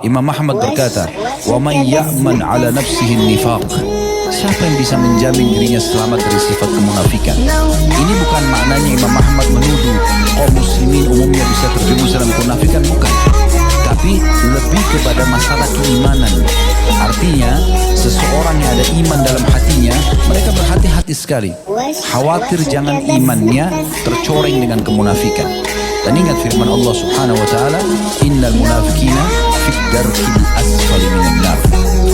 Imam Ahmad berkata, "Wa man ya'man 'ala nafsihi nifaq." Siapa yang bisa menjamin dirinya selamat dari sifat kemunafikan? Ini bukan maknanya Imam Ahmad menuduh kaum muslimin umumnya bisa terjerumus dalam kemunafikan, bukan. Tapi lebih kepada masalah keimanan. Artinya, seseorang yang ada iman dalam hatinya, mereka berhati-hati sekali. Khawatir jangan imannya tercoreng dengan kemunafikan. Dan ingat firman Allah Subhanahu wa taala, "Innal munafiqina fid darkil asfali minan nar."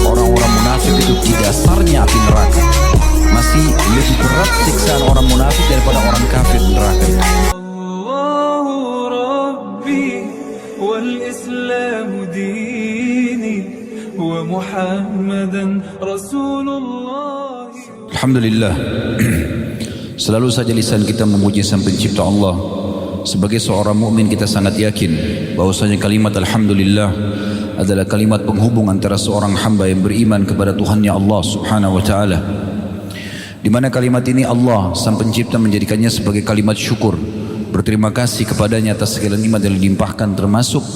Orang-orang munafik itu di dasarnya api neraka. Masih lebih berat siksaan orang munafik daripada orang kafir di neraka. Allahu Rabbi wal Islam dini wa Muhammadan Rasulullah. Alhamdulillah. Selalu saja lisan kita memuji Sang Pencipta Allah. Sebagai seorang mukmin kita sangat yakin bahwasanya kalimat alhamdulillah adalah kalimat penghubung antara seorang hamba yang beriman kepada Tuhannya Allah Subhanahu wa taala. Di mana kalimat ini Allah Sang Pencipta menjadikannya sebagai kalimat syukur, berterima kasih kepadanya atas segala nikmat yang dilimpahkan, termasuk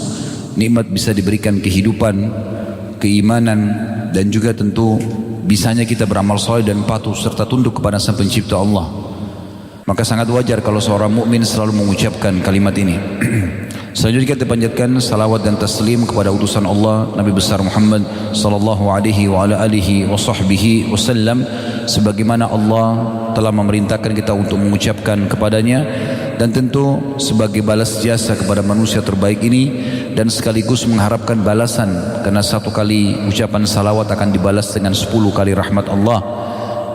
nikmat bisa diberikan kehidupan, keimanan, dan juga tentu bisanya kita beramal saleh dan patuh serta tunduk kepada Sang Pencipta Allah. Maka sangat wajar kalau seorang mukmin selalu mengucapkan kalimat ini. Selanjutnya kita panjatkan salawat dan taslim kepada utusan Allah Nabi besar Muhammad sallallahu alaihi wa ala alihi wa sahbihi wasallam, sebagaimana Allah telah memerintahkan kita untuk mengucapkan kepadanya, dan tentu sebagai balas jasa kepada manusia terbaik ini, dan sekaligus mengharapkan balasan, karena satu kali ucapan salawat akan dibalas dengan 10 kali rahmat Allah.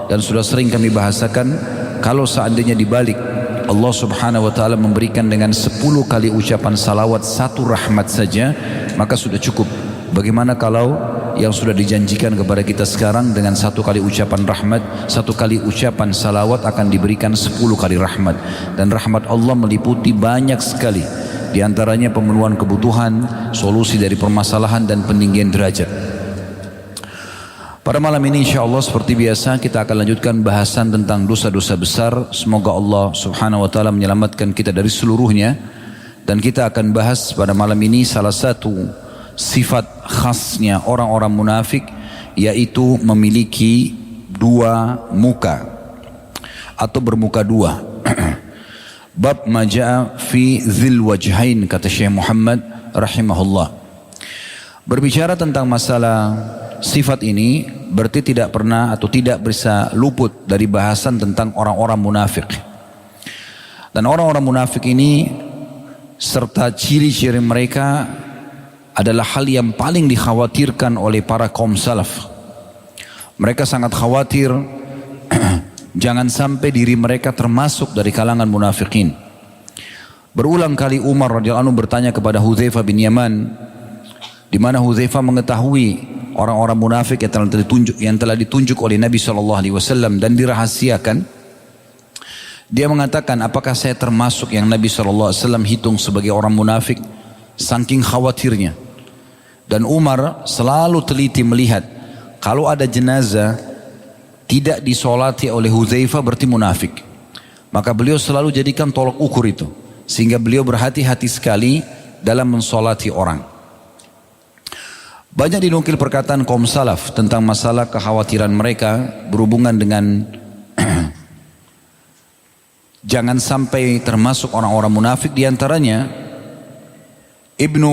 Dan sudah sering kami bahasakan, kalau seandainya dibalik Allah Subhanahu wa taala memberikan dengan 10 kali ucapan salawat satu rahmat saja, maka sudah cukup. Bagaimana kalau yang sudah dijanjikan kepada kita sekarang dengan satu kali ucapan rahmat, satu kali ucapan salawat akan diberikan 10 kali rahmat. Dan rahmat Allah meliputi banyak sekali, di antaranya pemenuhan kebutuhan, solusi dari permasalahan, dan peninggian derajat. Pada malam ini insyaAllah seperti biasa kita akan lanjutkan bahasan tentang dosa-dosa besar. Semoga Allah Subhanahu wa ta'ala menyelamatkan kita dari seluruhnya. Dan kita akan bahas pada malam ini salah satu sifat khasnya orang-orang munafik, yaitu memiliki dua muka atau bermuka dua. Bab maja'a fi dzil wajhain, kata Syekh Muhammad rahimahullah. Berbicara tentang masalah sifat ini berarti tidak pernah atau tidak bisa luput dari bahasan tentang orang-orang munafik. Dan orang-orang munafik ini serta ciri-ciri mereka adalah hal yang paling dikhawatirkan oleh para kaum salaf. Mereka sangat khawatir jangan sampai diri mereka termasuk dari kalangan munafikin. Berulang kali Umar radhiyallahu anhu bertanya kepada Hudzaifah bin Yaman, di mana Hudzaifah mengetahui orang-orang munafik yang telah ditunjuk oleh Nabi SAW dan dirahasiakan. Dia mengatakan, apakah saya termasuk yang Nabi SAW hitung sebagai orang munafik? Saking khawatirnya. Dan Umar selalu teliti melihat, kalau ada jenazah tidak disolati oleh Hudzaifah berarti munafik. Maka beliau selalu jadikan tolok ukur itu, sehingga beliau berhati-hati sekali dalam mensolati orang. Banyak dinukil perkataan kaum salaf tentang masalah kekhawatiran mereka berhubungan dengan jangan sampai termasuk orang-orang munafik. Di antaranya Ibnu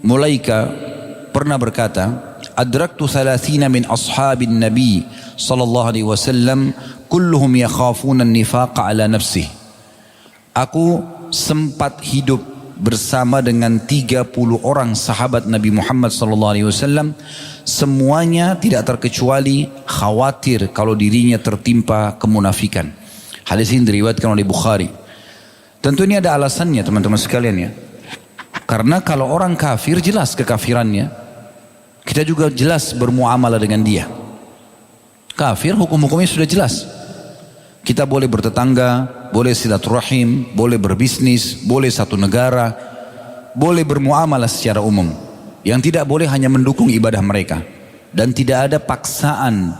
Mulaika pernah berkata, "Adraktu 30 min ashabin Nabi sallallahu alaihi wasallam kulluhum yakhafuna an-nifaqa ala nafsihi." Aku sempat hidup bersama dengan 30 orang sahabat Nabi Muhammad SAW, semuanya tidak terkecuali khawatir kalau dirinya tertimpa kemunafikan. Hadis ini diriwayatkan oleh Bukhari. Tentu ini ada alasannya teman-teman sekalian ya. Karena kalau orang kafir jelas kekafirannya, kita juga jelas bermuamalah dengan dia. Kafir hukum-hukumnya sudah jelas. Kita boleh bertetangga, boleh silaturahim, boleh berbisnis, boleh satu negara, boleh bermuamalah secara umum. Yang tidak boleh hanya mendukung ibadah mereka. Dan tidak ada paksaan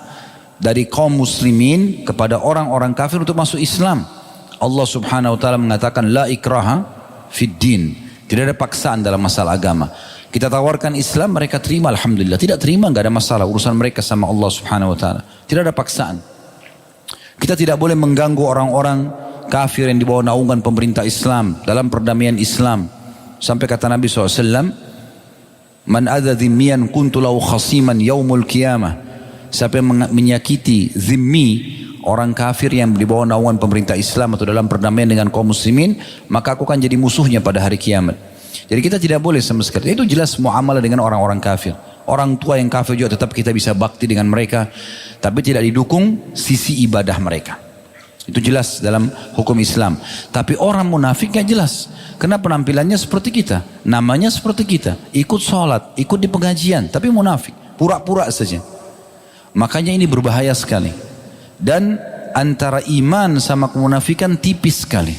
dari kaum muslimin kepada orang-orang kafir untuk masuk Islam. Allah Subhanahu wa ta'ala mengatakan, la ikraha fid din. Tidak ada paksaan dalam masalah agama. Kita tawarkan Islam, mereka terima, alhamdulillah. Tidak terima, nggak ada masalah. Urusan mereka sama Allah Subhanahu Wa Taala. Tidak ada paksaan. Kita tidak boleh mengganggu orang-orang kafir yang di bawah naungan pemerintah Islam dalam perdamaian Islam. Sampai kata Nabi SAW, Man adha dhimmiyan kuntu lahu khasiman yaumul qiyamah. Siapa yang menyakiti zimmi, orang kafir yang di bawah naungan pemerintah Islam atau dalam perdamaian dengan kaum muslimin, maka aku akan jadi musuhnya pada hari kiamat. Jadi kita tidak boleh sama sekali. Itu jelas muamalah dengan orang-orang kafir. Orang tua yang kafir juga tetap kita bisa bakti dengan mereka, tapi tidak didukung sisi ibadah mereka. Itu jelas dalam hukum Islam. Tapi orang munafik gak jelas. Karena penampilannya seperti kita, namanya seperti kita, ikut sholat, ikut di pengajian, tapi munafik, pura-pura saja. Makanya ini berbahaya sekali. Dan antara iman sama kemunafikan tipis sekali.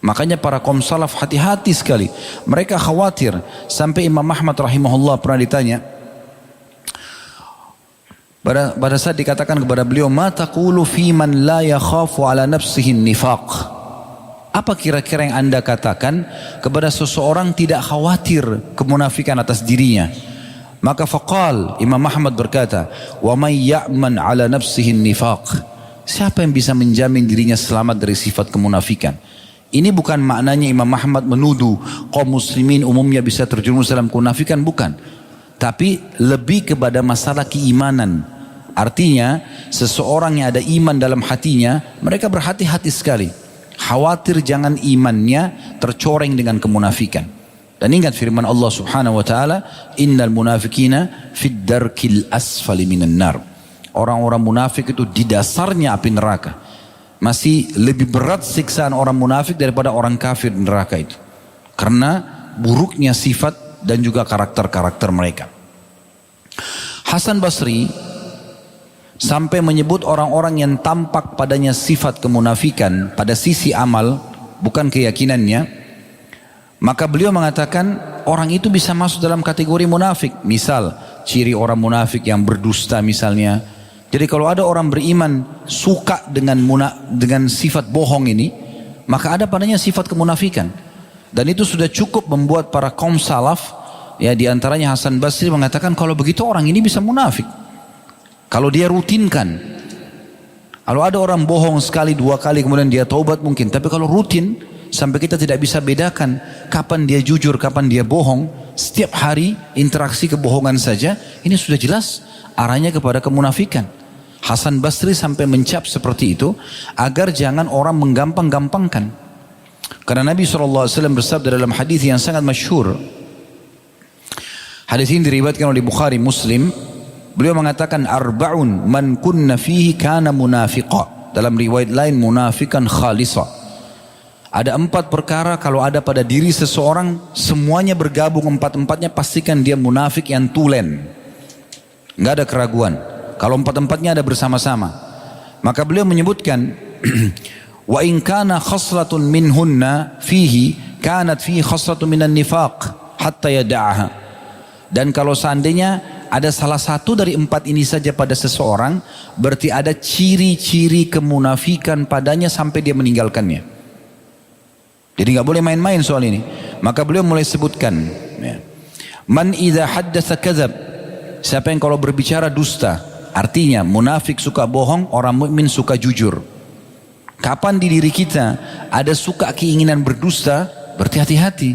Makanya para kaum salaf hati-hati sekali. Mereka khawatir. Sampai Imam Ahmad rahimahullah pernah ditanya, pada saat dikatakan kepada beliau, Ma taqulu fi man la yakhafu ala nafsihi nifaq. Apa kira-kira yang anda katakan kepada seseorang tidak khawatir kemunafikan atas dirinya? Maka faqal, Imam Ahmad berkata, Wa man ya'man ala nafsihi nifaq. Siapa yang bisa menjamin dirinya selamat dari sifat kemunafikan? Ini bukan maknanya Imam Ahmad menuduh kaum muslimin umumnya bisa terjerumus dalam kemunafikan, bukan. Tapi lebih kepada masalah keimanan. Artinya seseorang yang ada iman dalam hatinya, mereka berhati-hati sekali. Khawatir jangan imannya tercoreng dengan kemunafikan. Dan ingat firman Allah Subhanahu Wa Taala, Innal munafikina fid darkil asfali minan nar. Orang-orang munafik itu di dasarnya api neraka. Masih lebih berat siksaan orang munafik daripada orang kafir di neraka itu. Karena buruknya sifat dan juga karakter-karakter mereka. Hasan Basri sampai menyebut orang-orang yang tampak padanya sifat kemunafikan pada sisi amal, bukan keyakinannya. Maka beliau mengatakan orang itu bisa masuk dalam kategori munafik. Misal ciri orang munafik yang berdusta misalnya. Jadi kalau ada orang beriman suka dengan sifat bohong ini, maka ada padanya sifat kemunafikan. Dan itu sudah cukup membuat para kaum salaf, ya diantaranya Hasan Basri mengatakan kalau begitu orang ini bisa munafik. Kalau dia rutinkan. Kalau ada orang bohong sekali, dua kali kemudian dia taubat mungkin. Tapi kalau rutin sampai kita tidak bisa bedakan kapan dia jujur, kapan dia bohong. Setiap hari interaksi kebohongan saja. Ini sudah jelas arahnya kepada kemunafikan. Hasan Basri sampai mencap seperti itu agar jangan orang menggampang-gampangkan. Karena Nabi SAW bersabda dalam hadis yang sangat masyhur. Hadis ini diriwayatkan oleh Bukhari Muslim. Beliau mengatakan arba'un man kunna fihi kana munafiqa. Dalam riwayat lain munafikan khalisa. Ada 4 perkara kalau ada pada diri seseorang, semuanya bergabung 4-empatnya, pastikan dia munafik yang tulen. Nggak ada keraguan. Kalau 4-empatnya ada bersama-sama. Maka beliau menyebutkan wa in kana khaslatun minhunna fihi kanat fihi khaslatun minan nifaq hatta yada'aha. Dan kalau seandainya ada salah satu dari 4 ini saja pada seseorang, berarti ada ciri-ciri kemunafikan padanya sampai dia meninggalkannya. Jadi nggak boleh main-main soal ini. Maka beliau mulai sebutkan, ya. Man idza haddatsa kadzab. Siapa yang kalau berbicara dusta, artinya munafik suka bohong, orang mukmin suka jujur. Kapan di diri kita ada suka keinginan berdusta, berarti hati-hati.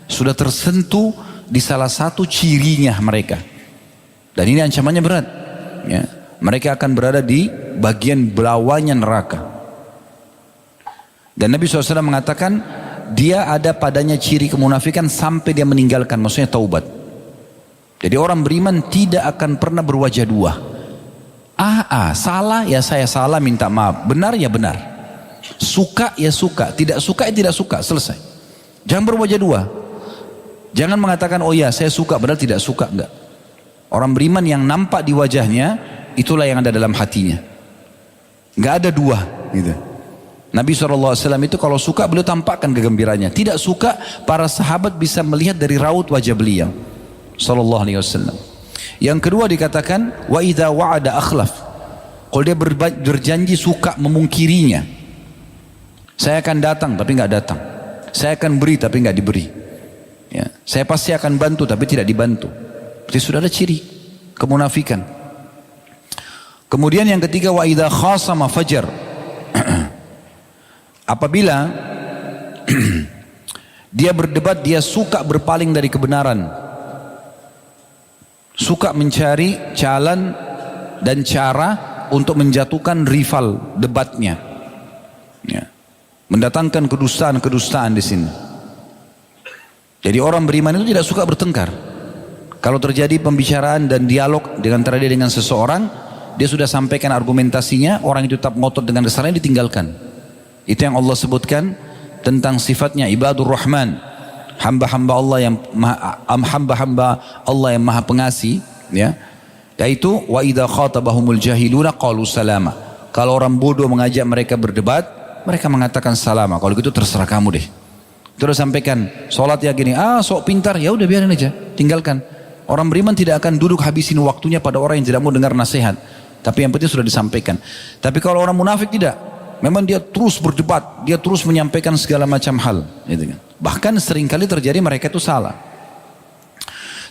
Sudah tersentuh di salah satu cirinya mereka. Dan ini ancamannya berat. Ya. Mereka akan berada di bagian belawanya neraka. Dan Nabi SAW mengatakan, dia ada padanya ciri kemunafikan sampai dia meninggalkan, maksudnya taubat. Jadi orang beriman tidak akan pernah berwajah dua. Salah ya saya salah, minta maaf. Benar ya benar. Suka ya suka, tidak suka ya tidak suka, selesai. Jangan berwajah dua. Jangan mengatakan oh ya saya suka padahal tidak suka, enggak. Orang beriman yang nampak di wajahnya, itulah yang ada dalam hatinya. Enggak ada dua gitu. Nabi SAW itu kalau suka beliau tampakkan kegembiranya. Tidak suka, para sahabat bisa melihat dari raut wajah beliau SAW. Yang kedua dikatakan wa idza wa'ada akhlaf. Kalau dia berjanji suka memungkirinya. Saya akan datang tapi enggak datang. Saya akan beri tapi enggak diberi. Ya, saya pasti akan bantu tapi tidak dibantu. Jadi sudah ada ciri kemunafikan. Kemudian yang ketiga, wa idza khasama fajar. Apabila dia berdebat, dia suka berpaling dari kebenaran, suka mencari jalan dan cara untuk menjatuhkan rival debatnya, ya, mendatangkan kedustaan-kedustaan di sini. Jadi orang beriman itu tidak suka bertengkar. Kalau terjadi pembicaraan dan dialog antara dia dengan seseorang, dia sudah sampaikan argumentasinya, orang itu tetap ngotot dengan kesalahan, ditinggalkan. Itu yang Allah sebutkan tentang sifatnya ibadur rahman, hamba-hamba Allah yang maha pengasih, ya. Yaitu wa idza khatabahumul jahiluna qalu salama. Kalau orang bodoh mengajak mereka berdebat, mereka mengatakan salama. Kalau gitu terserah kamu deh. Terus sampaikan, sholat ya gini, sok pintar, ya udah biarin aja, tinggalkan. Orang beriman tidak akan duduk habisin waktunya pada orang yang tidak mau dengar nasihat. Tapi yang penting sudah disampaikan. Tapi kalau orang munafik tidak, memang dia terus berdebat, dia terus menyampaikan segala macam hal. Gitu kan. Bahkan seringkali terjadi mereka itu salah.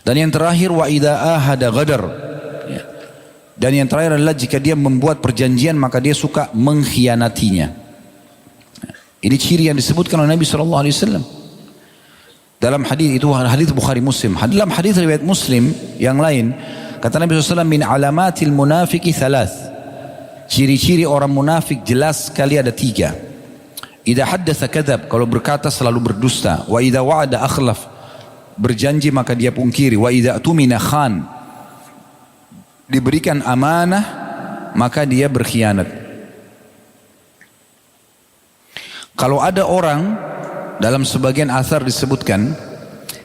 Dan yang terakhir, wa idza ahada ghadar. Ya. Dan yang terakhir adalah jika dia membuat perjanjian maka dia suka mengkhianatinya. Ini ciri yang disebutkan oleh Nabi SAW. Dalam hadis itu, hadis Bukhari Muslim. Dalam hadis riwayat Muslim yang lain, kata Nabi SAW, min alamatil munafiki thalath. Ciri-ciri orang munafik jelas sekali ada 3. Idza haddatsa kadzab, kalau berkata selalu berdusta. Wa idza wa'ada akhlaf, berjanji maka dia pungkiri. Wa idza tumina khan, diberikan amanah maka dia berkhianat. Kalau ada orang, dalam sebagian athar disebutkan,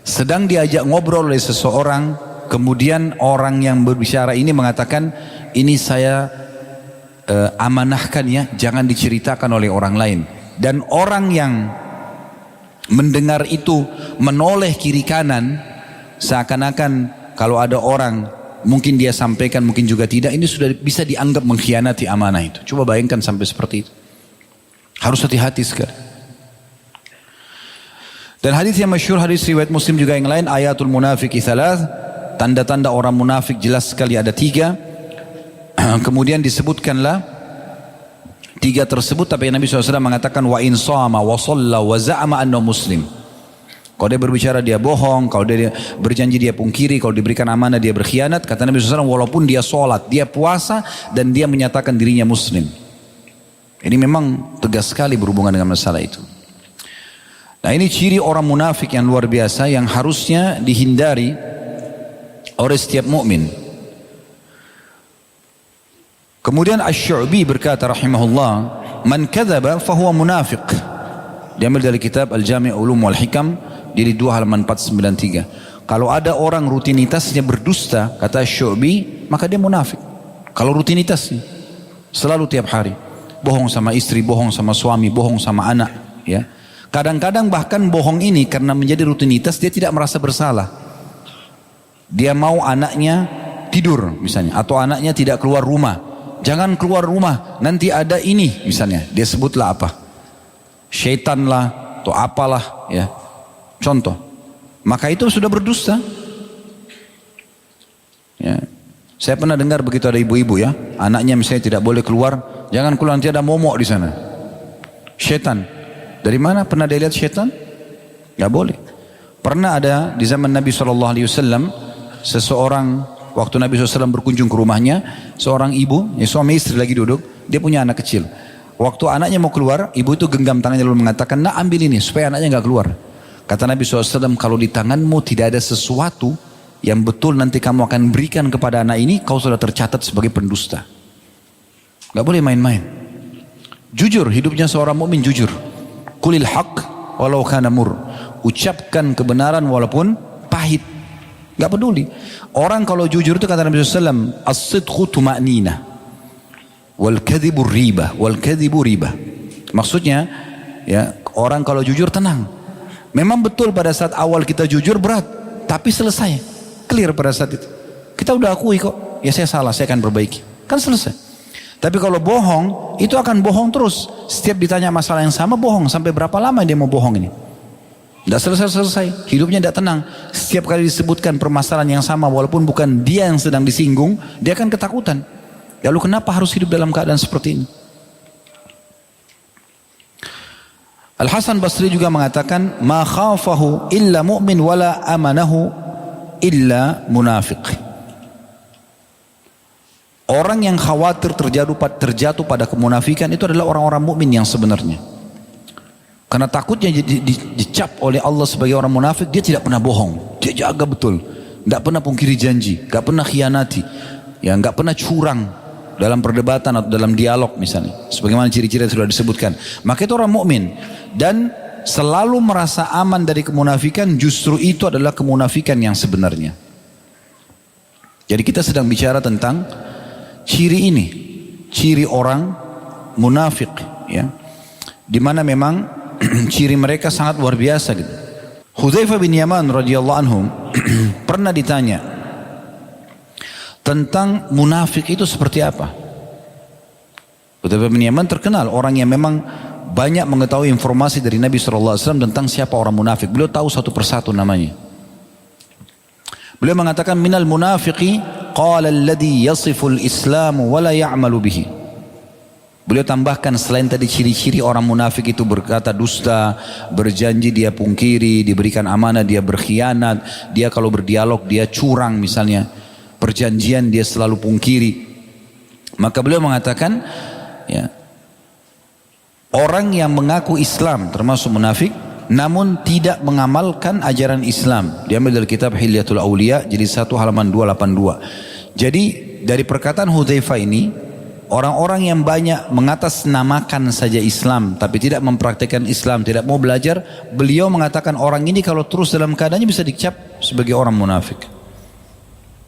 sedang diajak ngobrol oleh seseorang, kemudian orang yang berbicara ini mengatakan, ini saya amanahkan ya, jangan diceritakan oleh orang lain. Dan orang yang mendengar itu menoleh kiri kanan, seakan-akan kalau ada orang, mungkin dia sampaikan, mungkin juga tidak, ini sudah bisa dianggap mengkhianati amanah itu. Coba bayangkan sampai seperti itu. Harus hati-hati sekali. Dan hadis yang masyhur, hadis riwayat Muslim juga yang lain, ayatul munafiki thalath, tanda-tanda orang munafik jelas sekali ada 3. Kemudian disebutkanlah 3 tersebut, tapi Nabi SAW mengatakan wa in shama wa shalla wa za'ama annahu muslim. Kalau dia berbicara dia bohong, kalau dia berjanji dia pungkiri, kalau diberikan amanah dia berkhianat. Kata Nabi SAW, walaupun dia sholat, dia puasa, dan dia menyatakan dirinya muslim. Ini memang tegas sekali berhubungan dengan masalah itu. Nah, ini ciri orang munafik yang luar biasa yang harusnya dihindari oleh setiap mukmin. Kemudian Asy-Syu'bi berkata rahimahullah, man kadzaba fahuwa munafiq. Diambil dari kitab Al-Jami' Ulum wal Hikam, jilid 2 halaman 493. Kalau ada orang rutinitasnya berdusta, kata Asy-Syu'bi, maka dia munafik. Kalau rutinitasnya selalu tiap hari bohong sama istri, bohong sama suami, bohong sama anak, ya. Kadang-kadang bahkan bohong ini karena menjadi rutinitas, dia tidak merasa bersalah. Dia mau anaknya tidur misalnya, atau anaknya tidak keluar rumah. Jangan keluar rumah, nanti ada ini misalnya. Dia sebutlah apa? Syaitan lah, atau apalah, ya. Contoh. Maka itu sudah berdusta. Ya. Saya pernah dengar begitu ada ibu-ibu ya, anaknya misalnya tidak boleh keluar, jangan keluar nanti ada momok di sana. Syaitan. Dari mana pernah dia lihat syaitan? Gak boleh. Pernah ada di zaman Nabi SAW, seseorang, waktu Nabi SAW berkunjung ke rumahnya, seorang ibu, ya suami istri lagi duduk, dia punya anak kecil. Waktu anaknya mau keluar, ibu itu genggam tangannya lalu mengatakan, nak ambil ini supaya anaknya gak keluar. Kata Nabi SAW, kalau di tanganmu tidak ada sesuatu yang betul nanti kamu akan berikan kepada anak ini, kau sudah tercatat sebagai pendusta. Gak boleh main-main. Jujur, hidupnya seorang mukmin jujur. Qulil haqq walau kana mur. Ucapkan kebenaran walaupun pahit. Gak peduli. Orang kalau jujur itu kata Nabi SAW, as-sidqu tuma'nina wal kadhibu riba, wal kadhibu riba. Maksudnya, ya, orang kalau jujur tenang. Memang betul pada saat awal kita jujur berat, tapi selesai, clear pada saat itu. Kita udah akui kok, ya saya salah, saya akan perbaiki. Kan selesai. Tapi kalau bohong, itu akan bohong terus. Setiap ditanya masalah yang sama bohong. Sampai berapa lama dia mau bohong ini? Tidak selesai-selesai, hidupnya tidak tenang. Setiap kali disebutkan permasalahan yang sama, walaupun bukan dia yang sedang disinggung, dia akan ketakutan. Lalu kenapa harus hidup dalam keadaan seperti ini? Al-Hasan Basri juga mengatakan, ma khafahu illa mu'min wala amanahu illa munafiq. Orang yang khawatir terjatuh pada kemunafikan itu adalah orang-orang mukmin yang sebenarnya. Karena takutnya dicap oleh Allah sebagai orang munafik, dia tidak pernah bohong, dia jaga betul, tidak pernah pungkiri janji, tidak pernah khianati, ya, tidak pernah curang dalam perdebatan atau dalam dialog misalnya, sebagaimana ciri-ciri yang sudah disebutkan. Maka itu orang mukmin dan selalu merasa aman dari kemunafikan. Justru itu adalah kemunafikan yang sebenarnya. Jadi kita sedang bicara tentang ciri ini, ciri orang munafik, ya, di mana memang ciri mereka sangat luar biasa gitu. Hudzaifah bin Yaman radhiyallahu anhu pernah ditanya tentang munafik itu seperti apa. Hudzaifah bin Yaman terkenal orang yang memang banyak mengetahui informasi dari Nabi SAW tentang siapa orang munafik. Beliau tahu satu persatu namanya. Beliau mengatakan, minal munafiqi qala alladhi yasiful islamu wa la ya'malu bihi. Beliau tambahkan selain tadi ciri-ciri orang munafik itu berkata dusta, berjanji dia pungkiri, diberikan amanah dia berkhianat, dia kalau berdialog dia curang misalnya, perjanjian dia selalu pungkiri. Maka beliau mengatakan, ya, orang yang mengaku Islam termasuk munafik namun tidak mengamalkan ajaran Islam. Diambil dari kitab Hilyatul Auliya jadi 1 halaman 282. Jadi dari perkataan Hudzaifah ini, orang-orang yang banyak mengatasnamakan saja Islam tapi tidak mempraktikkan Islam, tidak mau belajar, beliau mengatakan orang ini kalau terus dalam keadaannya bisa dicap sebagai orang munafik.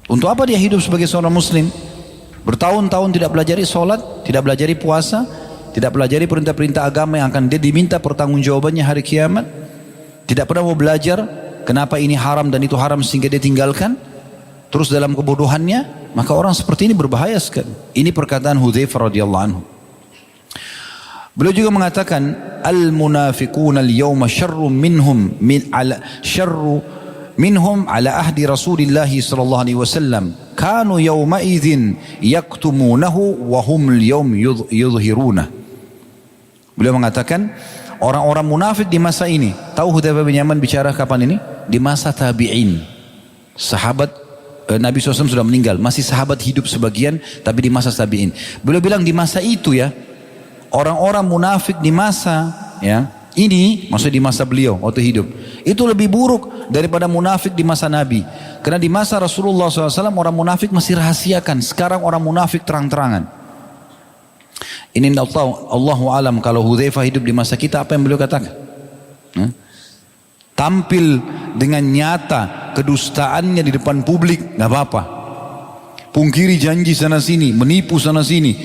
Untuk apa dia hidup sebagai seorang muslim? Bertahun-tahun tidak pelajari sholat, tidak pelajari puasa, tidak pelajari perintah-perintah agama yang akan dia diminta pertanggungjawabannya hari kiamat. Tidak pernah mau belajar kenapa ini haram dan itu haram sehingga dia tinggalkan. Terus dalam kebodohannya, maka orang seperti ini berbahaya sekali. Ini perkataan Hudzaifah radhiyallahu anhu. Beliau juga mengatakan, al-munafiquna al-yawma syarrun minhum ala ahdi Rasulillah sallallahu alaihi wasallam. Kanu yawma idzin yaktumunahu wa hum al-yawm yudhhiruna. Beliau mengatakan, orang-orang munafik di masa ini, tahu Hudzaifah bin Yaman bicara kapan ini? Di masa tabi'in. Sahabat Nabi SAW sudah meninggal, masih sahabat hidup sebagian, tapi di masa tabi'in. Beliau bilang di masa itu ya, orang-orang munafik di masa ya ini, maksudnya di masa beliau waktu hidup, itu lebih buruk daripada munafik di masa Nabi. Karena di masa Rasulullah SAW orang munafik masih rahasiakan, sekarang orang munafik terang-terangan. Ini Allahu alam kalau Hudzaifah hidup di masa kita, apa yang beliau katakan? Tampil dengan nyata kedustaannya di depan publik, nggak apa-apa. Pungkiri janji sana sini, menipu sana sini,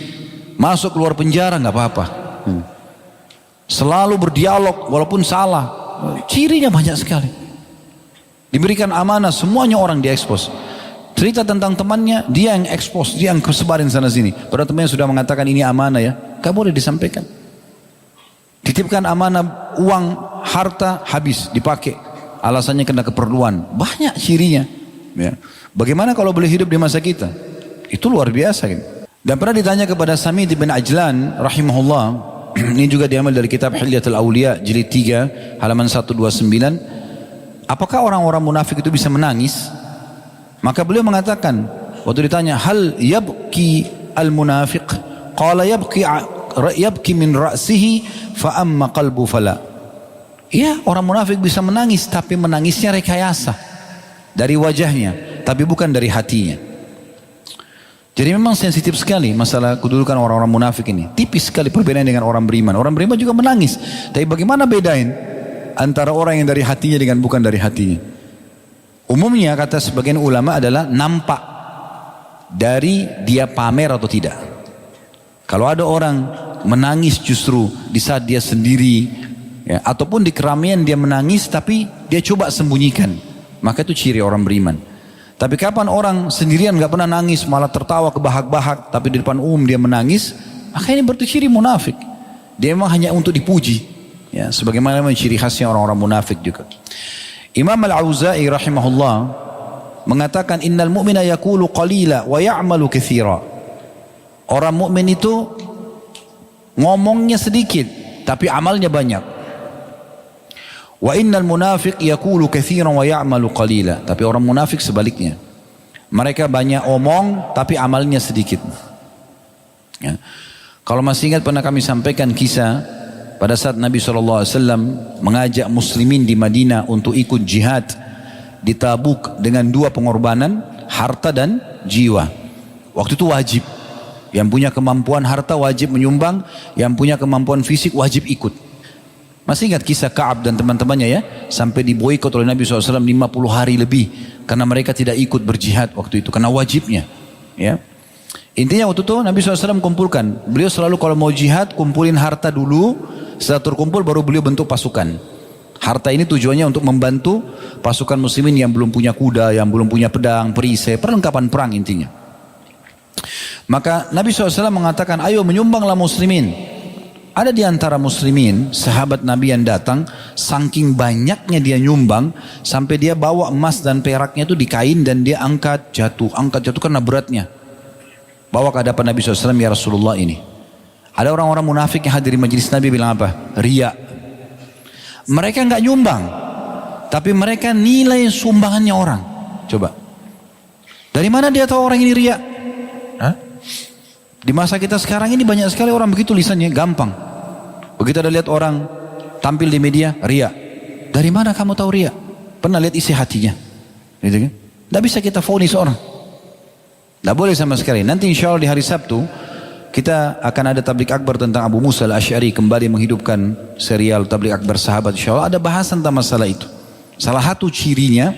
masuk keluar penjara nggak apa-apa. Selalu berdialog walaupun salah, cirinya banyak sekali. Diberikan amanah, semuanya orang diekspos. Cerita tentang temannya, dia yang ekspos, dia yang sebarin sana sini. Padahal temannya sudah mengatakan ini amanah ya, gak boleh disampaikan. Titipkan amanah uang, harta, habis, dipakai. Alasannya kena keperluan. Banyak cirinya. Ya. Bagaimana kalau boleh hidup di masa kita? Itu luar biasa. Gitu. Dan pernah ditanya kepada Samit bin Ajlan, rahimahullah. Ini juga diambil dari kitab Hilyatul Auliya, jilid 3, halaman 129. Apakah orang-orang munafik itu bisa menangis? Maka beliau mengatakan, waktu ditanya, hal yabki al-munafiq? Qala yabki min ra'sihi fa amma qalbu fala. Ya, orang munafik bisa menangis, tapi menangisnya rekayasa dari wajahnya, tapi bukan dari hatinya. Jadi memang sensitif sekali masalah kedudukan orang-orang munafik ini. Tipis sekali perbedaan dengan orang beriman. Orang beriman juga menangis, tapi bagaimana bedain antara orang yang dari hatinya dengan bukan dari hatinya? Umumnya kata sebagian ulama adalah nampak dari dia pamer atau tidak. Kalau ada orang menangis justru di saat dia sendiri, ya, ataupun di keramaian dia menangis tapi dia coba sembunyikan, maka itu ciri orang beriman. Tapi kapan orang sendirian gak pernah nangis, malah tertawa kebahak-bahak, tapi di depan umum dia menangis, maka ini berarti ciri munafik. Dia memang hanya untuk dipuji, Ya, sebagaimana ciri khasnya orang-orang munafik juga. Imam Al-Auza'i rahimahullah mengatakan innal mu'mina yaqulu qalila wa ya'malu katsira. Orang mukmin itu ngomongnya sedikit tapi amalnya banyak. Wa innal munafiq yaqulu katsiran wa ya'malu qalila. Tapi orang munafik sebaliknya. Mereka banyak omong tapi amalnya sedikit. Ya. Kalau masih ingat pernah kami sampaikan kisah pada saat Nabi SAW mengajak muslimin di Madinah untuk ikut jihad di Tabuk dengan 2 pengorbanan, harta dan jiwa. Waktu itu wajib. Yang punya kemampuan harta wajib menyumbang, yang punya kemampuan fisik wajib ikut. Masih ingat kisah Ka'ab dan teman-temannya ya? Sampai diboikot oleh Nabi SAW 50 hari lebih. Karena mereka tidak ikut berjihad waktu itu, karena wajibnya. Ya. Intinya waktu itu Nabi SAW kumpulkan. Beliau selalu kalau mau jihad kumpulin harta dulu. Setelah terkumpul baru beliau bentuk pasukan. Harta ini tujuannya untuk membantu pasukan muslimin yang belum punya kuda, yang belum punya pedang, perisai, perlengkapan perang intinya. Maka Nabi SAW mengatakan, ayo menyumbanglah muslimin. Ada di antara muslimin, sahabat Nabi yang datang, saking banyaknya dia nyumbang, sampai dia bawa emas dan peraknya itu di kain dan dia angkat jatuh karena beratnya. Bawa ke hadapan Nabi SAW, ya Rasulullah ini. Ada orang-orang munafik yang hadir di majelis Nabi bilang apa? Riya. Mereka enggak nyumbang, tapi mereka nilai sumbangannya orang. Coba. Dari mana dia tahu orang ini riya? Hah? Di masa kita sekarang ini banyak sekali orang begitu lisannya, gampang. Begitu ada lihat orang tampil di media, riya. Dari mana kamu tahu riya? Pernah lihat isi hatinya? Gitu kan? Tidak bisa kita vonis orang. Tidak boleh sama sekali. Nanti insya Allah di hari Sabtu kita akan ada tablik akbar tentang Abu Musa al-Asy'ari, kembali menghidupkan serial tablik akbar sahabat. Insya Allah ada bahasan tentang masalah itu. Salah satu cirinya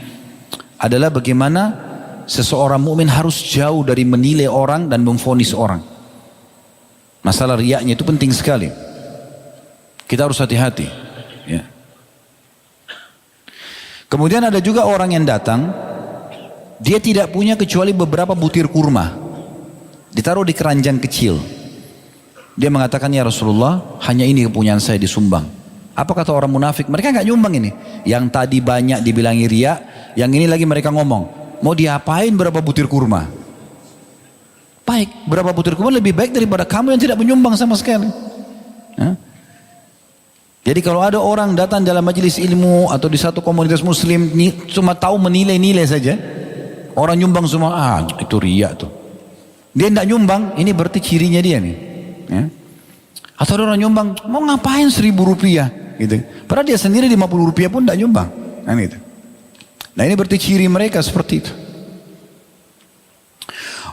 adalah bagaimana seseorang mukmin harus jauh dari menilai orang dan memvonis orang. Masalah riyaknya itu penting sekali. Kita harus hati-hati. Ya. Kemudian ada juga orang yang datang, dia tidak punya kecuali beberapa butir kurma. Ditaruh di keranjang kecil. Dia mengatakan, ya Rasulullah, hanya ini kepunyaan saya disumbang. Apa kata orang munafik? Mereka nggak nyumbang ini. Yang tadi banyak dibilangi riya, yang ini lagi mereka ngomong, mau diapain berapa butir kurma? Baik, berapa butir kurma lebih baik daripada kamu yang tidak menyumbang sama sekali. Hah? Jadi kalau ada orang datang dalam majelis ilmu atau di satu komunitas muslim, cuma tahu menilai-nilai saja, orang nyumbang semua, itu riya tuh. Dia tidak nyumbang, ini berarti cirinya dia nih. Ya. Atau ada orang nyumbang, mau ngapain 1.000 rupiah? Gitu. Padahal dia sendiri 50 rupiah pun tidak nyumbang. Nah, gitu. Nah ini berarti ciri mereka seperti itu.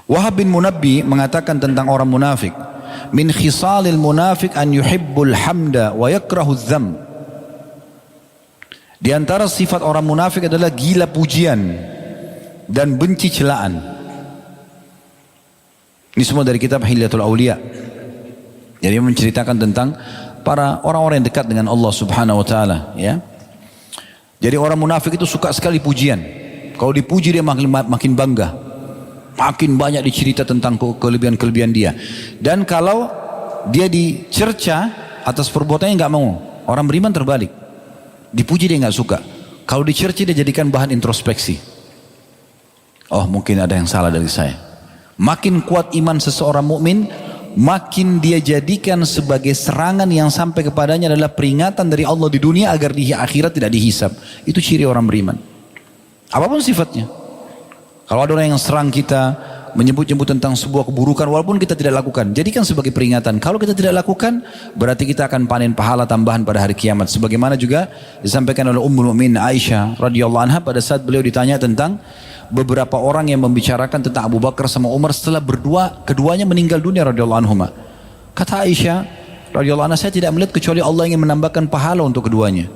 Wahab bin Munabbi mengatakan tentang orang munafik, min khisalil munafik an yuhibbul hamda wa yakrahu dzam. Di antara sifat orang munafik adalah gila pujian dan benci celaan. Ini semua dari kitab Hilyatul Aulia. Jadi menceritakan tentang para orang-orang yang dekat dengan Allah Subhanahu wa taala, ya. Jadi orang munafik itu suka sekali pujian. Kalau dipuji dia makin bangga. Makin banyak dicerita tentang kelebihan-kelebihan dia. Dan kalau dia dicerca atas perbuatannya nggak mau. Orang beriman terbalik. Dipuji dia nggak suka. Kalau dicerca dia jadikan bahan introspeksi. Oh, mungkin ada yang salah dari saya. Makin kuat iman seseorang mukmin, makin dia jadikan sebagai serangan yang sampai kepadanya adalah peringatan dari Allah di dunia agar di akhirat tidak dihisab. Itu ciri orang beriman. Apapun sifatnya. Kalau ada orang yang serang kita, menyebut-nyebut tentang sebuah keburukan walaupun kita tidak lakukan, jadikan sebagai peringatan. Kalau kita tidak lakukan, berarti kita akan panen pahala tambahan pada hari kiamat. Sebagaimana juga disampaikan oleh Ummul Mukminin Aisyah radhiyallahu anha pada saat beliau ditanya tentang beberapa orang yang membicarakan tentang Abu Bakar sama Umar setelah keduanya meninggal dunia radhiyallahu anhuma. Kata Aisyah radhiyallahu anha, saya tidak melihat kecuali Allah ingin menambahkan pahala untuk keduanya.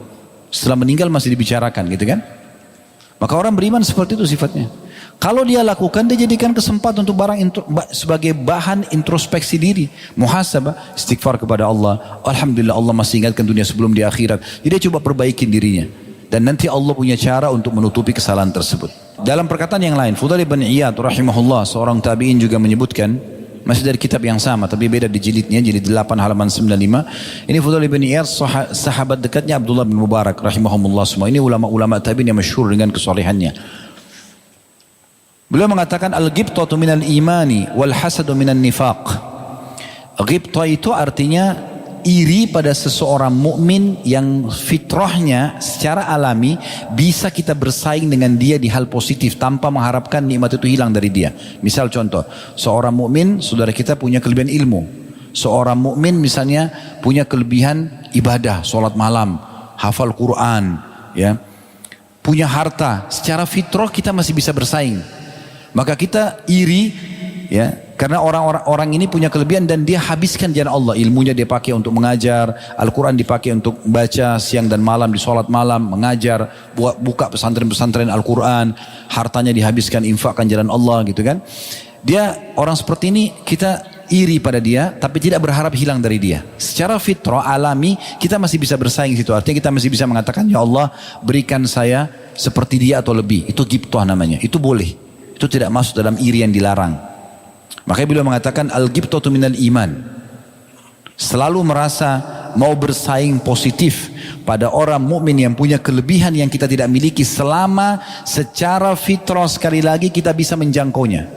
Setelah meninggal masih dibicarakan, gitu kan? Maka orang beriman seperti itu sifatnya. Kalau dia lakukan, dia jadikan kesempatan untuk sebagai bahan introspeksi diri, muhasabah, istighfar kepada Allah. Alhamdulillah Allah masih ingatkan dunia sebelum di akhirat. Jadi dia coba perbaikin dirinya. Dan nanti Allah punya cara untuk menutupi kesalahan tersebut. Dalam perkataan yang lain, Fudail bin Iyad rahimahullah, seorang tabi'in juga menyebutkan, Masih dari kitab yang sama, tapi beda di jilidnya, jilid 8 halaman 95. Ini Fudail bin Iyad, sahabat dekatnya Abdullah bin Mubarak rahimahumullah semua. Ini ulama-ulama tabi'in yang masyhur dengan kesolehannya. Beliau mengatakan al-ghibtatu minal imani wal hasadu minan nifaq. Ghibtah itu artinya iri pada seseorang mukmin yang fitrahnya secara alami bisa kita bersaing dengan dia di hal positif tanpa mengharapkan nikmat itu hilang dari dia. Misal contoh, seorang mukmin saudara kita punya kelebihan ilmu. Seorang mukmin misalnya punya kelebihan ibadah, sholat malam, hafal Quran, ya. Punya harta, secara fitrah kita masih bisa bersaing. Maka kita iri, ya. Karena orang ini punya kelebihan dan dia habiskan jalan Allah. Ilmunya dia pakai untuk mengajar, Al-Quran dipakai untuk baca siang dan malam, di sholat malam, mengajar, buka pesantren-pesantren Al-Quran, hartanya dihabiskan, infakkan jalan Allah gitu kan. Dia orang seperti ini kita iri pada dia, tapi tidak berharap hilang dari dia. Secara fitrah alami kita masih bisa bersaing situ. Artinya kita masih bisa mengatakan, ya Allah berikan saya seperti dia atau lebih. Itu ghibtah namanya, itu boleh. Itu tidak masuk dalam iri yang dilarang. Makanya beliau mengatakan al-ghibtatu minal iman. Selalu merasa mau bersaing positif pada orang mukmin yang punya kelebihan yang kita tidak miliki selama secara fitrah sekali lagi kita bisa menjangkaunya.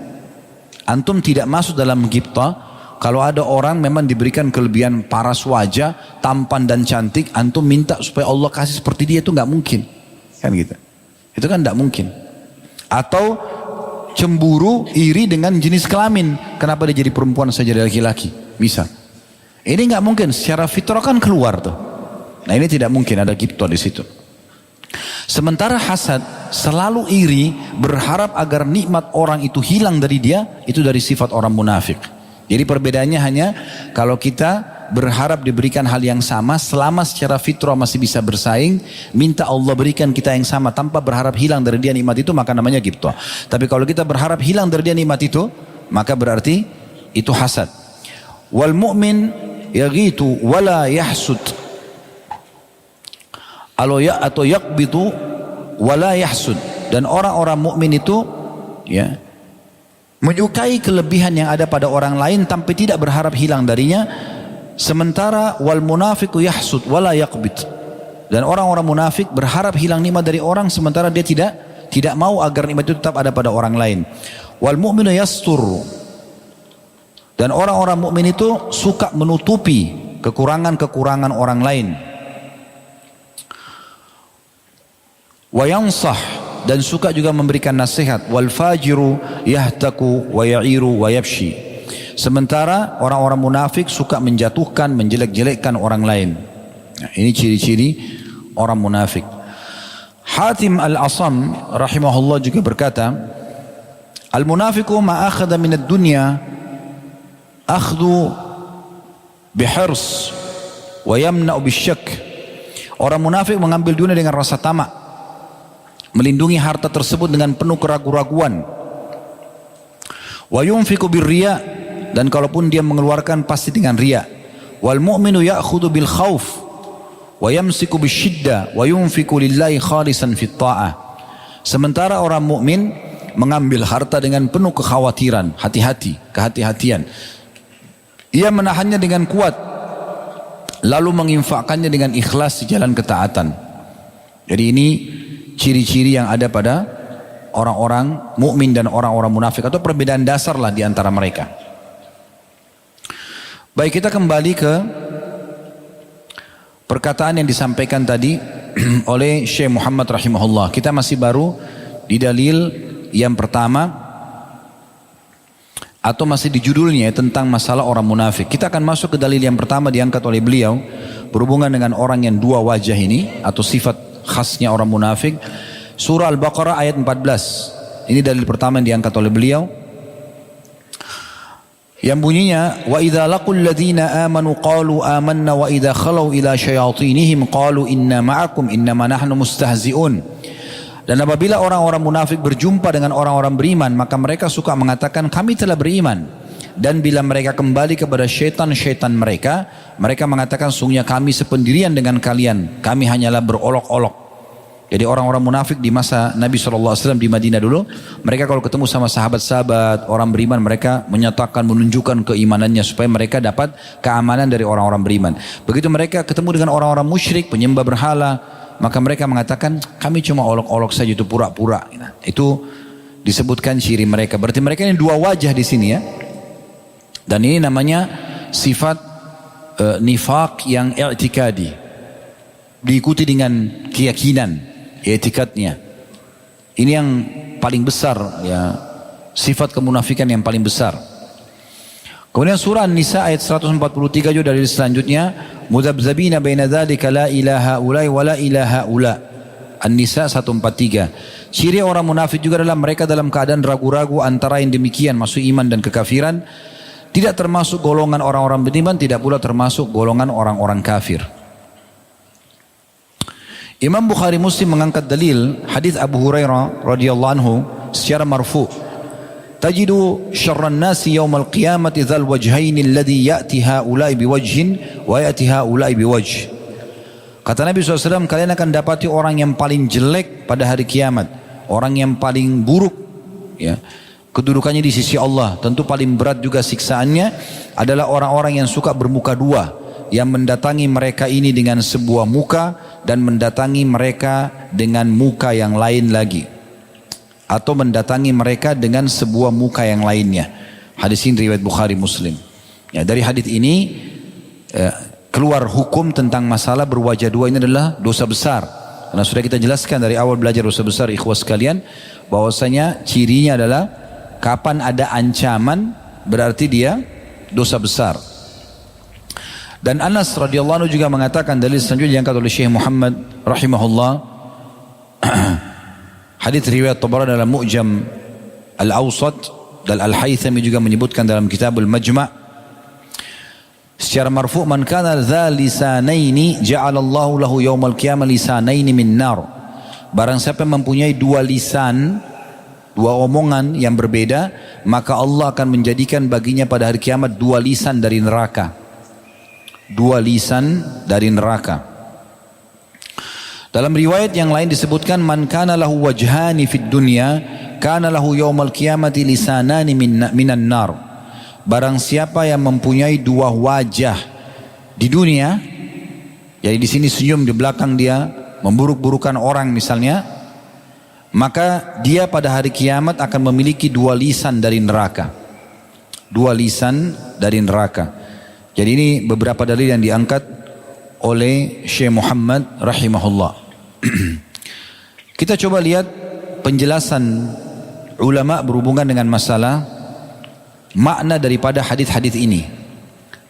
Antum tidak masuk dalam ghibtah kalau ada orang memang diberikan kelebihan paras wajah, tampan dan cantik, antum minta supaya Allah kasih seperti dia, itu nggak mungkin. Kan gitu. Itu kan nggak mungkin. Atau cemburu, iri dengan jenis kelamin. Kenapa dia jadi perempuan saja dari laki-laki? Bisa. Ini nggak mungkin. Secara fitrah kan keluar tuh. Nah ini tidak mungkin ada ghibtah di situ. Sementara hasad, selalu iri, berharap agar nikmat orang itu hilang dari dia, itu dari sifat orang munafik. Jadi perbedaannya hanya kalau kita berharap diberikan hal yang sama, selama secara fitrah masih bisa bersaing, minta Allah berikan kita yang sama tanpa berharap hilang dari dia nikmat itu, maka namanya ghibtah. Tapi kalau kita berharap hilang dari dia nikmat itu, maka berarti itu hasad. Wal mu'min yaghitu wala yahsud. Atau yaqbitu wala yahsud. Dan orang-orang mukmin itu ya menyukai kelebihan yang ada pada orang lain tapi tidak berharap hilang darinya. Sementara wal munafiqu yahsud wala yaqbit. Dan orang-orang munafik berharap hilang nikmat dari orang sementara dia tidak mau agar nikmat itu tetap ada pada orang lain. Wal mu'minu yastur. Dan orang-orang mukmin itu suka menutupi kekurangan-kekurangan orang lain. Wa yansah, dan suka juga memberikan nasihat. Wal fajiru yahtaku wa ya'iru wa yabshi. Sementara orang-orang munafik suka menjatuhkan, menjelek-jelekkan orang lain. Nah, ini ciri-ciri orang munafik. Hatim al-Asam rahimahullah juga berkata, al-munafiku ma akhadha minad dunya akhdhu bihirs wa yamna'u bisyak. Orang munafik mengambil dunia dengan rasa tamak, melindungi harta tersebut dengan penuh keraguan-raguan. Wa yunfiqu birriya, dan kalaupun dia mengeluarkan pasti dengan riya. Wal mu'minu ya'khudhu bil khauf wa yamsiku bisyiddah wa yunfiqu lillahi khalisan fit ta'ah. Sementara orang mukmin mengambil harta dengan penuh kekhawatiran, kehati-hatian. Ia menahannya dengan kuat lalu menginfakkannya dengan ikhlas di jalan ketaatan. Jadi ini ciri-ciri yang ada pada orang-orang mukmin dan orang-orang munafik, atau perbedaan dasar lah di antara mereka. Baik, kita kembali ke perkataan yang disampaikan tadi oleh Syekh Muhammad rahimahullah. Kita masih baru di dalil yang pertama, atau masih di judulnya tentang masalah orang munafik. Kita akan masuk ke dalil yang pertama diangkat oleh beliau berhubungan dengan orang yang dua wajah ini, atau sifat khasnya orang munafik. Surah Al-Baqarah ayat 14. Ini dalil pertama yang diangkat oleh beliau, yang bunyinya wa idza laqul ladzina amanu qalu amanna wa idza khalau ila syayatinihim qalu inna ma'akum innama nahnu mustahzi'un. Dan apabila orang-orang munafik berjumpa dengan orang-orang beriman, maka mereka suka mengatakan kami telah beriman. Dan bila mereka kembali kepada syaitan-syaitan mereka mengatakan sungguhnya kami sependirian dengan kalian, kami hanyalah berolok-olok. Jadi orang-orang munafik di masa Nabi SAW di Madinah dulu, mereka kalau ketemu sama sahabat-sahabat, orang beriman, mereka menyatakan, menunjukkan keimanannya supaya mereka dapat keamanan dari orang-orang beriman. Begitu mereka ketemu dengan orang-orang musyrik, penyembah berhala, maka mereka mengatakan, kami cuma olok-olok saja, itu pura-pura. Itu disebutkan ciri mereka. Berarti mereka ini dua wajah di sini ya. Dan ini namanya sifat nifaq yang i'tikadi. Diikuti dengan keyakinan, etikatnya. Ini yang paling besar ya, sifat kemunafikan yang paling besar. Kemudian surah An-Nisa ayat 143 juga dari selanjutnya, mudzabzabina baina dzalika la ilaha ulai wa la ilaha ula. An-Nisa 143. Ciri orang munafik juga adalah mereka dalam keadaan ragu-ragu antara yang demikian, masuk iman dan kekafiran. Tidak termasuk golongan orang-orang beriman, tidak pula termasuk golongan orang-orang kafir. Imam Bukhari Muslim mengangkat dalil hadis Abu Hurairah radhiyallahu anhu secara marfu. Tajidu syarran nasi yaumal qiyamati dzal wajhaini alladhi ya'ti haula'i biwajhin wa ya'ti haula'i biwajh. Kata Nabi SAW, kalian akan dapati orang yang paling jelek pada hari kiamat, orang yang paling buruk ya, kedudukannya di sisi Allah, tentu paling berat juga siksaannya adalah orang-orang yang suka bermuka dua, yang mendatangi mereka ini dengan sebuah muka dan mendatangi mereka dengan muka yang lain lagi, atau mendatangi mereka dengan sebuah muka yang lainnya. Hadis ini riwayat Bukhari Muslim ya. Dari hadis ini keluar hukum tentang masalah berwajah dua ini adalah dosa besar, karena sudah kita jelaskan dari awal belajar dosa besar ikhwas sekalian, bahwasanya cirinya adalah kapan ada ancaman berarti dia dosa besar. Dan Anas radhiyallahu anhu juga mengatakan, dalil selanjutnya diangkat oleh Syekh Muhammad rahimahullah, hadis riwayat Tabarani dalam Mu'jam Al-Awsat, dan Al-Haythami juga menyebutkan dalam Kitabul Majma' secara marfu', man kana dza lisanaini ja'alallahu lahu yaumal qiyamah lisanaini min nar. Barang siapa yang mempunyai dua lisan, dua omongan yang berbeda, maka Allah akan menjadikan baginya pada hari kiamat dua lisan dari neraka. Dua lisan dari neraka. Dalam riwayat yang lain disebutkan, man kana lahu wajhani fid dunya kana lahu yaumal qiyamati lisanani minan nar. Barang siapa yang mempunyai dua wajah di dunia, jadi di sini senyum, di belakang dia memburuk-burukan orang misalnya, maka dia pada hari kiamat akan memiliki dua lisan dari neraka. Dua lisan dari neraka. Jadi ini beberapa dalil yang diangkat oleh Syekh Muhammad rahimahullah. Kita coba lihat penjelasan ulama berhubungan dengan masalah makna daripada hadis-hadis ini.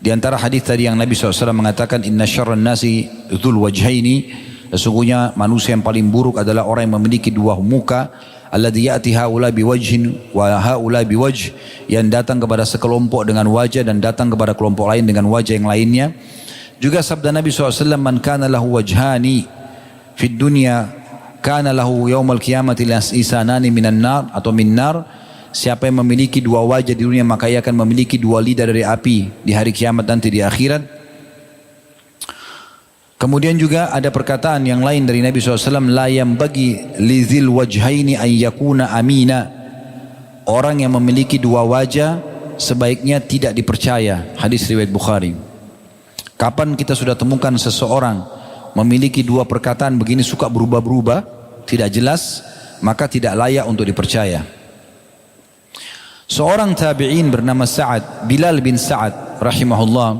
Di antara hadis tadi yang Nabi SAW mengatakan, inna syarran nasi dzul wajhaini, sesungguhnya manusia yang paling buruk adalah orang yang memiliki dua muka, alladzi ya'ti haula biwajhin wa haula biwajh, yang datang kepada sekelompok dengan wajah dan datang kepada kelompok lain dengan wajah yang lainnya. Juga sabda Nabi SAW, man kana lahu wajhani fid dunya kana lahu yaumal qiyamati lisanani minan nar atau min nar. Siapa yang memiliki dua wajah di dunia, maka ia akan memiliki dua lidah dari api di hari kiamat nanti di akhirat. Kemudian juga ada perkataan yang lain dari Nabi SAW, la yambagi lizil wajhaini an yakuna amina. Orang yang memiliki dua wajah sebaiknya tidak dipercaya. Hadis riwayat Bukhari. Kapan kita sudah temukan seseorang memiliki dua perkataan begini, suka berubah-berubah, tidak jelas, maka tidak layak untuk dipercaya. Seorang tabi'in bernama Sa'ad, Bilal bin Sa'ad rahimahullah,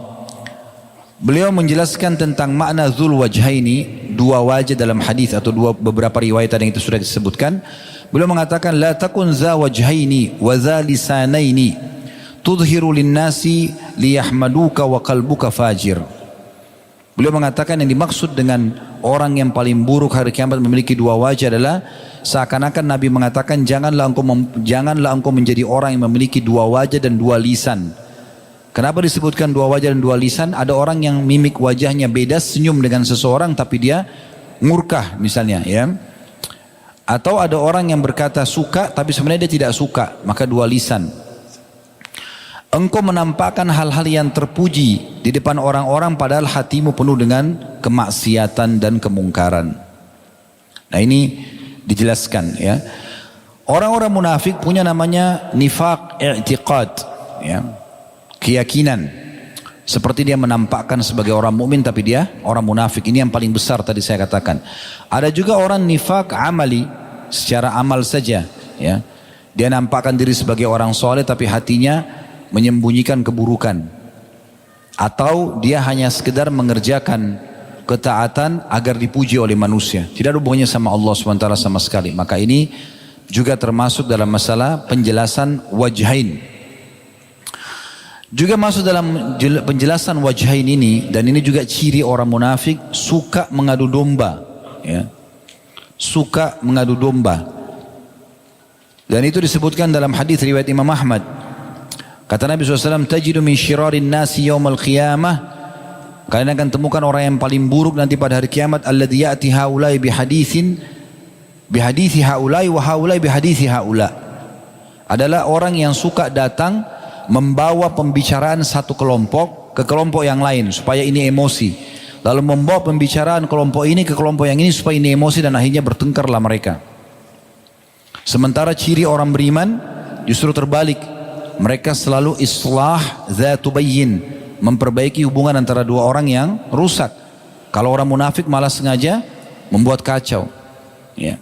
beliau menjelaskan tentang makna dzul wajhaini, dua wajah dalam hadis atau beberapa riwayat yang itu sudah disebutkan. Beliau mengatakan, la takun za wajhaini wa za lisanaini tudhiru linnasi liyahmaduka wa qalbuka fajir. Beliau mengatakan yang dimaksud dengan orang yang paling buruk hari kiamat memiliki dua wajah adalah seakan-akan Nabi mengatakan, janganlah engkau menjadi orang yang memiliki dua wajah dan dua lisan. Kenapa disebutkan dua wajah dan dua lisan? Ada orang yang mimik wajahnya beda, senyum dengan seseorang tapi dia murkah misalnya ya. Atau ada orang yang berkata suka tapi sebenarnya dia tidak suka, maka dua lisan. Engkau menampakkan hal-hal yang terpuji di depan orang-orang padahal hatimu penuh dengan kemaksiatan dan kemungkaran. Nah ini dijelaskan ya. Orang-orang munafik punya namanya nifaq i'tiqad, ya, keyakinan. Seperti dia menampakkan sebagai orang mukmin tapi dia orang munafik. Ini yang paling besar tadi saya katakan. Ada juga orang nifaq amali, secara amal saja, ya. Dia nampakkan diri sebagai orang soleh tapi hatinya menyembunyikan keburukan. Atau dia hanya sekedar mengerjakan ketaatan agar dipuji oleh manusia. Tidak ada hubungannya sama Allah SWT sama sekali. Maka ini juga termasuk dalam masalah penjelasan wajhain. Juga masuk dalam penjelasan wajhain ini, dan ini juga ciri orang munafik, suka mengadu domba, ya. Suka mengadu domba. Dan itu disebutkan dalam hadis riwayat Imam Ahmad. Kata Nabi SAW, tajidu min syirarin nasi yawmal qiyamah, kalian akan temukan orang yang paling buruk nanti pada hari kiamat, alladhi ya'ti haulai bihadithi haulai wa haulai bihadithi haula. Adalah orang yang suka datang membawa pembicaraan satu kelompok ke kelompok yang lain supaya ini emosi, lalu membawa pembicaraan kelompok ini ke kelompok yang ini supaya ini emosi, dan akhirnya bertengkarlah mereka. Sementara ciri orang beriman justru terbalik, mereka selalu islah dzatu bayyin, memperbaiki hubungan antara dua orang yang rusak. Kalau orang munafik malah sengaja membuat kacau, ya.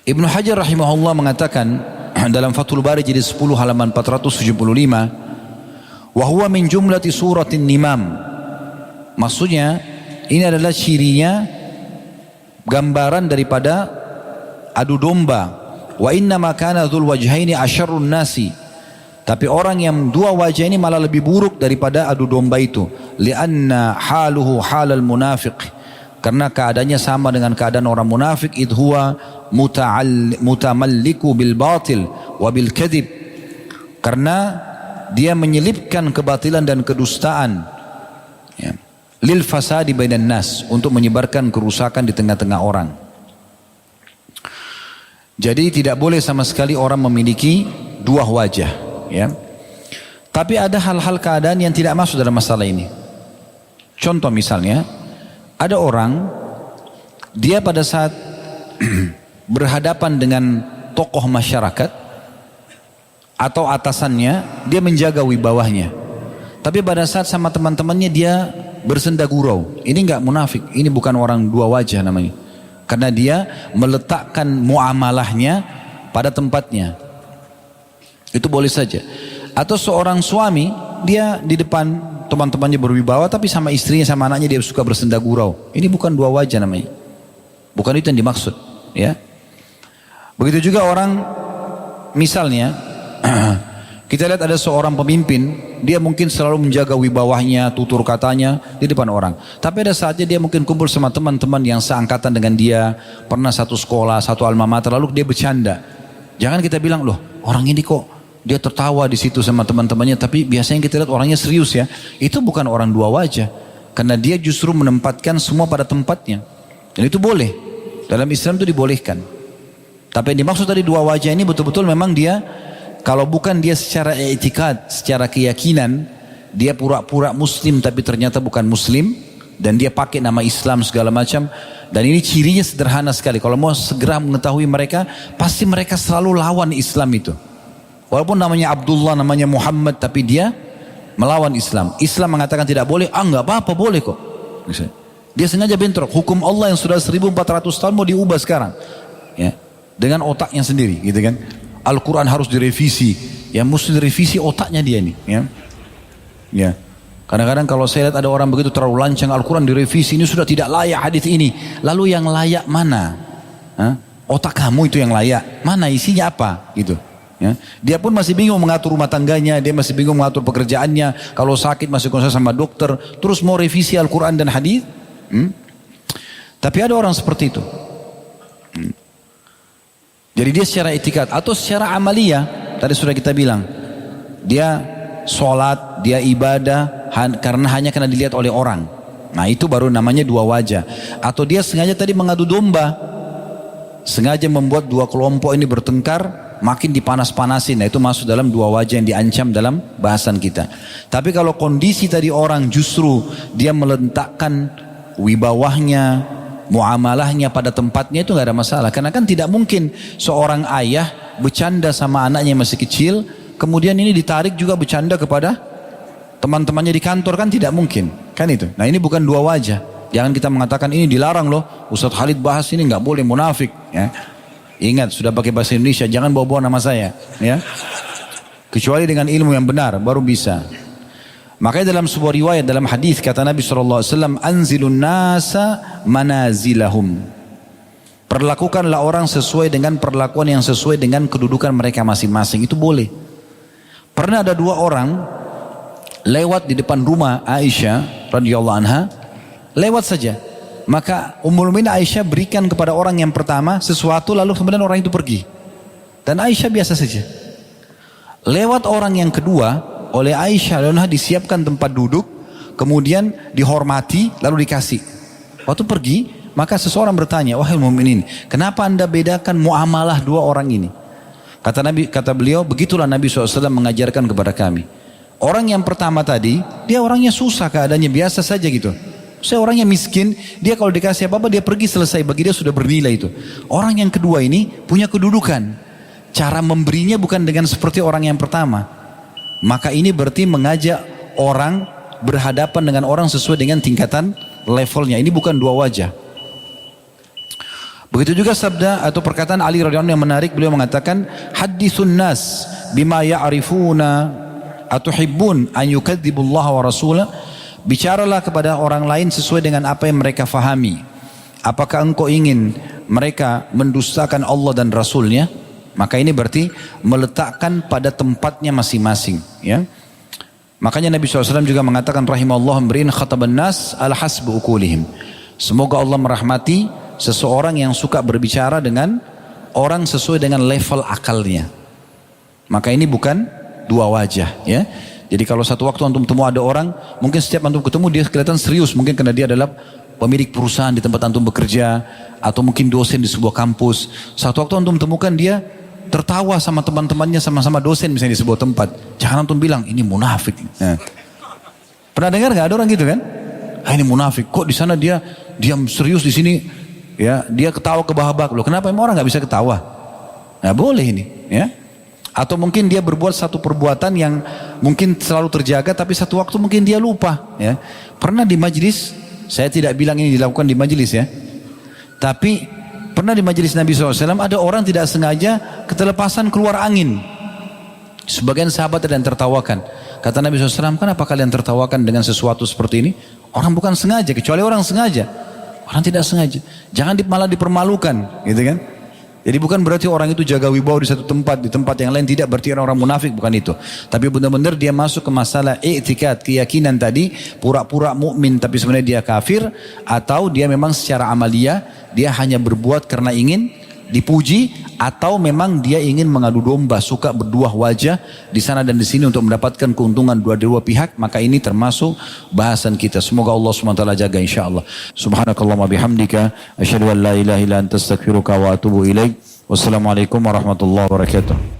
Ibnu Hajar rahimahullah mengatakan dalam Fathul Bari jadi 10 halaman 475, wa huwa min jumlati suratin nimam. Maksudnya ini adalah cirinya, gambaran daripada adu domba. Wa inna ma kana dzul wajhaini asyarrun nasi. Tapi orang yang dua wajah ini malah lebih buruk daripada adu domba itu. Lianna haluhu halal munafiq. Karena keadaannya sama dengan keadaan orang munafik. Idh huwa mutamalliku bil batil wa bil kadhib. Karena dia menyelipkan kebatilan dan kedustaan, ya, lil fasadi bainan nas, untuk menyebarkan kerusakan di tengah-tengah orang. Jadi tidak boleh sama sekali orang memiliki dua wajah, ya. Tapi ada hal-hal keadaan yang tidak masuk dalam masalah ini. Contoh misalnya, ada orang, dia pada saat berhadapan dengan tokoh masyarakat atau atasannya, dia menjaga wibawahnya. Tapi pada saat sama teman-temannya dia bersenda gurau. Ini enggak munafik, ini bukan orang dua wajah namanya. Karena dia meletakkan muamalahnya pada tempatnya. Itu boleh saja. Atau seorang suami, dia di depan teman-temannya berwibawa, tapi sama istrinya sama anaknya dia suka bersenda gurau. Ini bukan dua wajah namanya. Bukan itu yang dimaksud, ya. Begitu juga orang, misalnya kita lihat ada seorang pemimpin, dia mungkin selalu menjaga wibawahnya, tutur katanya di depan orang. Tapi ada saatnya dia mungkin kumpul sama teman-teman yang seangkatan dengan dia, pernah satu sekolah, satu alma mater, lalu dia bercanda. Jangan kita bilang, loh orang ini kok dia tertawa di situ sama teman-temannya, tapi biasanya kita lihat orangnya serius, ya. Itu bukan orang dua wajah, karena dia justru menempatkan semua pada tempatnya. Dan itu boleh, dalam Islam itu dibolehkan. Tapi yang dimaksud tadi dua wajah ini betul-betul memang dia, kalau bukan dia secara i'tikad, secara keyakinan, dia pura-pura muslim tapi ternyata bukan muslim, dan dia pakai nama Islam segala macam. Dan ini cirinya sederhana sekali. Kalau mau segera mengetahui mereka, pasti mereka selalu lawan Islam itu. Walaupun namanya Abdullah, namanya Muhammad, tapi dia melawan Islam. Islam mengatakan tidak boleh, enggak apa-apa, boleh kok. Dia sengaja bentrok. Hukum Allah yang sudah 1400 tahun mau diubah sekarang, ya, dengan otaknya sendiri, gitu kan. Al-Quran harus direvisi. Yang mesti direvisi otaknya dia ini, ya. Ya. Kadang-kadang kalau saya lihat ada orang begitu terlalu lancang, Al-Quran direvisi, ini sudah tidak layak hadis ini. Lalu yang layak mana? Hah? Otak kamu itu yang layak. Mana isinya apa? Gitu. Ya. Dia pun masih bingung mengatur rumah tangganya, dia masih bingung mengatur pekerjaannya, kalau sakit masih konsul sama dokter, terus mau revisi Al-Quran dan hadis. Tapi ada orang seperti itu. Jadi dia secara etikat atau secara amalia, tadi sudah kita bilang, dia sholat, dia ibadah karena dilihat oleh orang. Nah itu baru namanya dua wajah. Atau dia sengaja tadi mengadu domba, sengaja membuat dua kelompok ini bertengkar, makin dipanas-panasin. Nah itu masuk dalam dua wajah yang diancam dalam bahasan kita. Tapi kalau kondisi tadi orang justru dia meletakkan wibawahnya, muamalahnya pada tempatnya itu nggak ada masalah. Karena kan tidak mungkin seorang ayah bercanda sama anaknya yang masih kecil, kemudian ini ditarik juga bercanda kepada teman-temannya di kantor, kan tidak mungkin, kan itu. Nah ini bukan dua wajah. Jangan kita mengatakan ini dilarang loh, Ustadz Khalid bahas ini nggak boleh, munafik. Ya. Ingat sudah pakai bahasa Indonesia, jangan bawa-bawa nama saya. Ya. Kecuali dengan ilmu yang benar baru bisa. Makanya dalam sebuah riwayat dalam hadis kata Nabi SAW, anzilun nasa manazilahum. Perlakukanlah orang sesuai dengan perlakuan yang sesuai dengan kedudukan mereka masing-masing. Itu boleh. Pernah ada dua orang lewat di depan rumah Aisyah radhiyallahu anha, lewat saja. Maka Ummul Mukminin Aisyah berikan kepada orang yang pertama sesuatu, lalu kemudian orang itu pergi. Dan Aisyah biasa saja. Lewat orang yang kedua, oleh Aisyah radhiyallahu anha disiapkan tempat duduk, kemudian dihormati, lalu dikasih. Waktu pergi, maka seseorang bertanya, wahai mukminin, kenapa anda bedakan muamalah dua orang ini? Kata beliau, begitulah Nabi SAW mengajarkan kepada kami. Orang yang pertama tadi, dia orangnya susah keadaannya, biasa saja gitu. Saya orangnya miskin, dia kalau dikasih apa-apa dia pergi, selesai, bagi dia sudah bernilai itu. Orang yang kedua ini punya kedudukan, cara memberinya bukan dengan seperti orang yang pertama. Maka ini berarti mengajak orang berhadapan dengan orang sesuai dengan tingkatan levelnya. Ini bukan dua wajah. Begitu juga sabda atau perkataan Ali radhiyallahu anhu yang menarik, beliau mengatakan, haditsun nas bima ya'rifuna atuhibbun an yukadzibullaha wa rasulah. Bicaralah kepada orang lain sesuai dengan apa yang mereka fahami. Apakah engkau ingin mereka mendustakan Allah dan Rasulnya? Maka ini berarti meletakkan pada tempatnya masing-masing. Ya. Makanya Nabi SAW juga mengatakan, rahimallahu amri'in khataban nas ala hasbu ukulihim. Semoga Allah merahmati seseorang yang suka berbicara dengan orang sesuai dengan level akalnya. Maka ini bukan dua wajah. Ya. Jadi kalau satu waktu antum temu ada orang, mungkin setiap antum ketemu dia kelihatan serius, mungkin karena dia adalah pemilik perusahaan di tempat antum bekerja, atau mungkin dosen di sebuah kampus. Satu waktu antum temukan dia tertawa sama teman-temannya, sama-sama dosen misalnya di sebuah tempat. Jangan antum bilang ini munafik. Nah. Pernah dengar nggak ada orang gitu kan? Ah, ini munafik. Kok di sana dia diam serius, di sini ya dia ketawa kebahak-bahak. Loh kenapa emang orang nggak bisa ketawa? Nah boleh ini, ya. Atau mungkin dia berbuat satu perbuatan yang mungkin selalu terjaga, tapi satu waktu mungkin dia lupa. Ya. Pernah di majelis, saya tidak bilang ini dilakukan di majelis ya, tapi pernah di majelis Nabi SAW ada orang tidak sengaja ketelepasan keluar angin. Sebagian sahabat ada yang tertawakan. Kata Nabi SAW, kenapa kalian tertawakan dengan sesuatu seperti ini? Orang bukan sengaja, kecuali orang sengaja. Orang tidak sengaja. Jangan malah dipermalukan, gitu kan? Jadi bukan berarti orang itu jaga wibawa di satu tempat, di tempat yang lain tidak berarti orang munafik, bukan itu. Tapi benar-benar dia masuk ke masalah i'tikad, keyakinan tadi, pura-pura mukmin tapi sebenarnya dia kafir, atau dia memang secara amalia dia hanya berbuat karena ingin dipuji, atau memang dia ingin mengadu domba, suka berdua wajah di sana dan di sini untuk mendapatkan keuntungan dua-dua pihak. Maka ini termasuk bahasan kita. Semoga Allah SWT jaga insyaAllah. Subhanakallahumma bihamdika asyhadu an la ilaha illa anta astaghfiruka wa atubu ilaik. Wassalamualaikum warahmatullahi wabarakatuh.